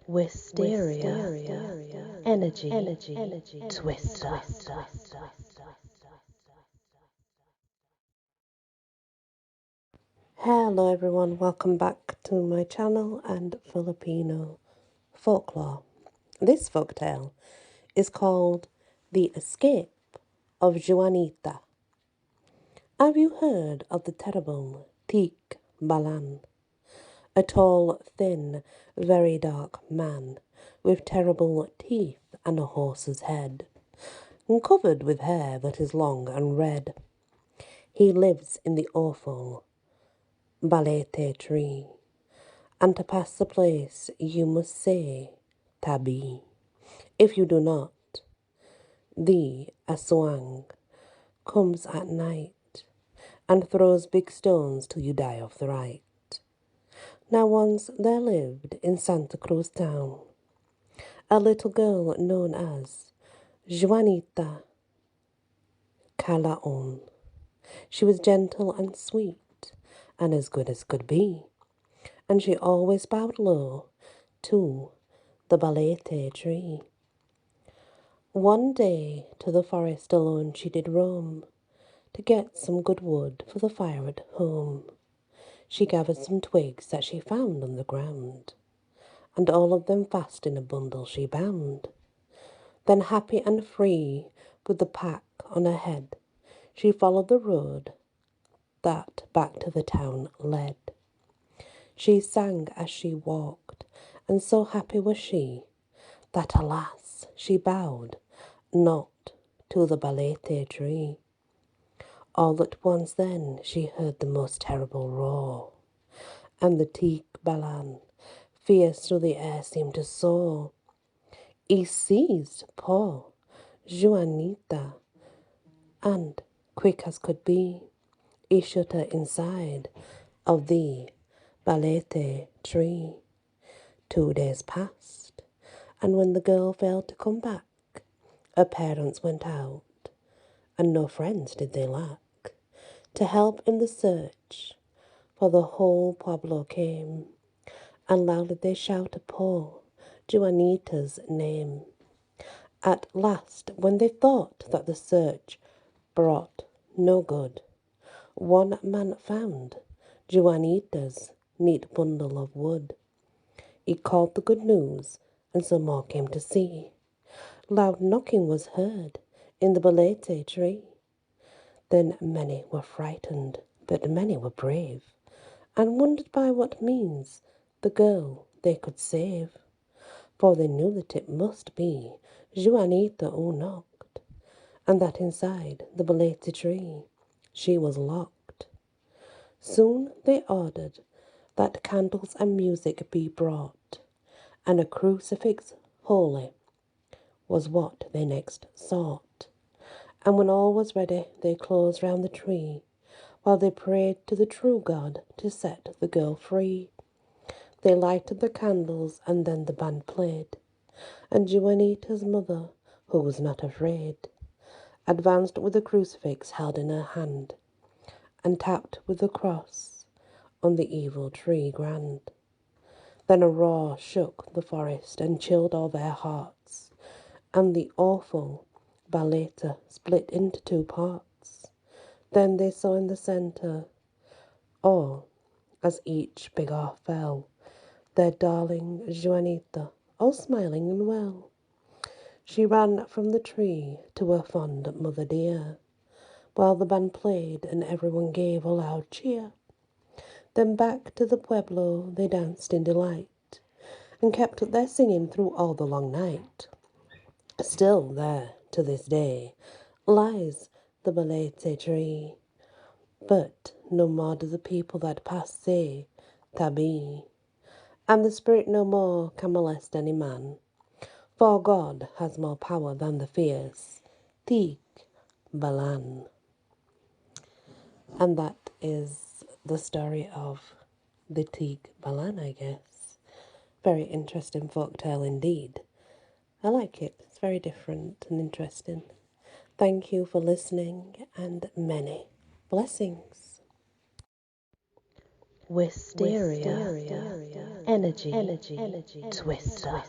Wisteria, energy, twister. Hello everyone, welcome back to my channel and Filipino folklore. This folktale is called The Escape of Juanita. Have you heard of the terrible Tik Balan? A tall, thin, very dark man with terrible teeth and a horse's head, and covered with hair that is long and red. He lives in the awful Balete tree, and to pass the place you must say Tabi. If you do not, the aswang comes at night and throws big stones till you die of fright. Now once there lived in Santa Cruz town a little girl known as Juanita Calaon. She was gentle and sweet and as good as could be, and she always bowed low to the balete tree. One day to the forest alone she did roam, to get some good wood for the fire at home. She gathered some twigs that she found on the ground, and all of them fast in a bundle she bound. Then happy and free, with the pack on her head, she followed the road that back to the town led. She sang as she walked, and so happy was she, that alas, she bowed not to the balete tree. All at once then she heard the most terrible roar, and the teak balan, fierce through the air, seemed to soar. He seized poor Juanita, and, quick as could be, he shut her inside of the balete tree. 2 days passed, and when the girl failed to come back, her parents went out, and no friends did they lack to help in the search, for the whole pueblo came, and loudly they shouted poor Juanita's name. At last, when they thought that the search brought no good, one man found Juanita's neat bundle of wood. He called the good news, and some more came to see. Loud knocking was heard in the balete tree. Then many were frightened, but many were brave, and wondered by what means the girl they could save. For they knew that it must be Juanita who knocked, and that inside the balete tree she was locked. Soon they ordered that candles and music be brought, and a crucifix holy was what they next sought. And when all was ready, they closed round the tree, while they prayed to the true God to set the girl free. They lighted the candles, and then the band played, and Juanita's mother, who was not afraid, advanced with the crucifix held in her hand, and tapped with the cross on the evil tree grand. Then a roar shook the forest and chilled all their hearts, and the awful baleta split into 2 parts. Then they saw in the centre, or as each big off fell, their darling Juanita, all smiling and well. She ran from the tree to her fond mother dear, while the band played and everyone gave a loud cheer. Then back to the pueblo they danced in delight, and kept up their singing through all the long night. Still there, to this day, lies the balete tree, but no more do the people that pass say Tabi, and the spirit no more can molest any man, for God has more power than the fierce Tik Balan. And that is the story of the Tik Balan, I guess. Very interesting folktale indeed. I like it. It's very different and interesting. Thank you for listening, and many blessings. Wisteria, energy, twister.